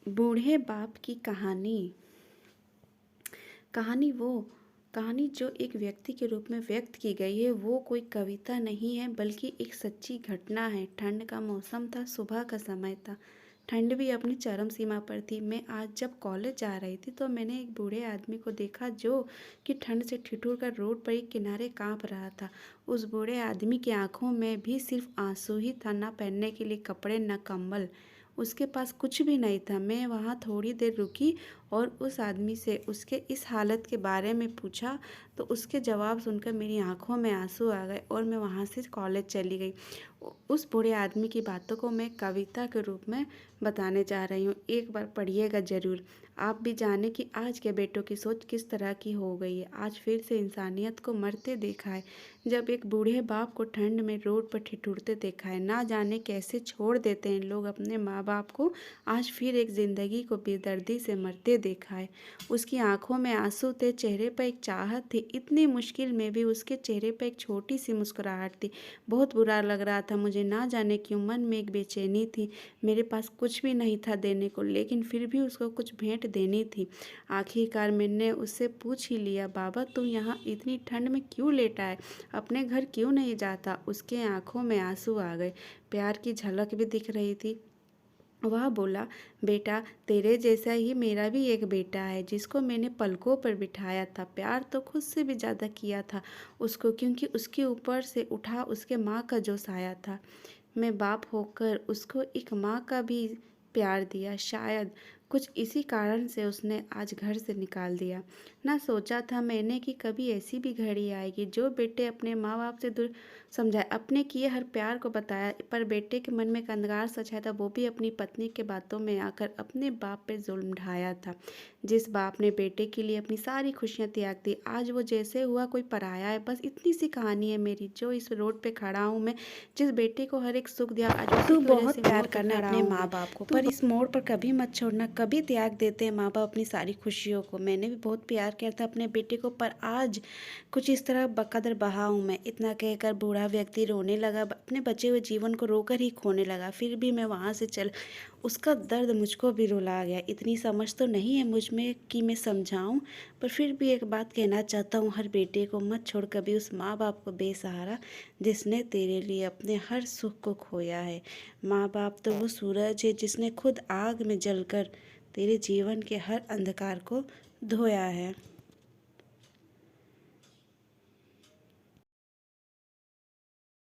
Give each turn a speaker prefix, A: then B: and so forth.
A: बूढ़े बाप की कहानी। कहानी जो एक व्यक्ति के रूप में व्यक्त की गई है वो कोई कविता नहीं है बल्कि एक सच्ची घटना है। ठंड का मौसम था, सुबह का समय था। ठंड भी अपनी चरम सीमा पर थी। मैं आज जब कॉलेज जा रही थी तो मैंने एक बूढ़े आदमी को देखा जो कि ठंड से ठिठुर कर रोड पर एक किनारे कांप रहा था। उस बूढ़े आदमी की आंखों में भी सिर्फ आंसू ही था, ना पहनने के लिए कपड़े, न कंबल। उसके पास कुछ भी नहीं था। मैं वहाँ थोड़ी देर रुकी और उस आदमी से उसके इस हालत के बारे में पूछा तो उसके जवाब सुनकर मेरी आंखों में आंसू आ गए और मैं वहाँ से कॉलेज चली गई। उस बूढ़े आदमी की बातों को मैं कविता के रूप में बताने जा रही हूँ। एक बार पढ़िएगा ज़रूर, आप भी जाने कि आज के बेटों की सोच किस तरह की हो गई है। आज फिर से इंसानियत को मरते देखा है। जब एक बूढ़े बाप को ठंड में रोड पर ठिठुरते देखा है। ना जाने कैसे छोड़ देते हैं लोग अपने माँ बाप को। आज फिर एक ज़िंदगी को बेदर्दी से मरते देखा है। उसकी आंखों में आंसू थे, चेहरे पर एक चाहत थी। इतनी मुश्किल में भी उसके चेहरे पर एक छोटी सी मुस्कुराहट थी। बहुत बुरा लग रहा था मुझे, ना जाने क्यों मन में एक बेचैनी थी। मेरे पास कुछ भी नहीं था देने को, लेकिन फिर भी उसको कुछ भेंट देनी थी। आखिरकार मैंने उससे पूछ ही लिया, बाबा तू यहाँ इतनी ठंड में क्यों लेटा है, अपने घर क्यों नहीं जाता। उसके आंखों में आंसू आ गए, प्यार की झलक भी दिख रही थी। वह बोला, बेटा तेरे जैसा ही मेरा भी एक बेटा है जिसको मैंने पलकों पर बिठाया था। प्यार तो खुद से भी ज़्यादा किया था उसको, क्योंकि उसके ऊपर से उठा उसके माँ का जो साया था। मैं बाप होकर उसको एक माँ का भी प्यार दिया। शायद कुछ इसी कारण से उसने आज घर से निकाल दिया। ना सोचा था मैंने कि कभी ऐसी भी घड़ी आएगी जो बेटे अपने माँ बाप से दूर समझाए। अपने किए हर प्यार को बताया, पर बेटे के मन में एक अंधकार सा छाया था। वो भी अपनी पत्नी के बातों में आकर अपने बाप पे जुल्म ढाया था। जिस बाप ने बेटे के लिए अपनी सारी खुशियाँ त्याग दी, आज वो जैसे हुआ कोई पराया है। बस इतनी सी कहानी है मेरी, जो इस रोड पे खड़ा हूँ मैं। जिस बेटे को हर एक सुख दिया, आज उसी
B: तू
A: की वजह
B: बहुत
A: से
B: प्यार
A: मोड़ पे
B: करना
A: खड़ा
B: अपने
A: हूँ
B: माँ
A: मैं।
B: बाप को,
A: तू
B: पर इस मोड़ पर कभी मत छोड़ना। कभी त्याग देते हैं माँ बाप अपनी सारी खुशियों को। मैंने भी बहुत प्यार किया था अपने बेटे को, पर आज कुछ इस तरह बकदर बहा हूँ मैं। इतना कहकर बूढ़ा व्यक्ति रोने लगा, अपने बचे हुए जीवन को रोकर ही खोने लगा। फिर भी मैं वहाँ से चल, उसका दर्द मुझको भी रुला गया। इतनी समझ तो नहीं है मुझ में कि मैं समझाऊं, पर फिर भी एक बात कहना चाहता हूँ, हर बेटे को मत छोड़ कभी उस माँ बाप को बेसहारा जिसने तेरे लिए अपने हर सुख को खोया है। माँ बाप तो वो सूरज है जिसने खुद आग में जलकर तेरे जीवन के हर अंधकार को धोया है।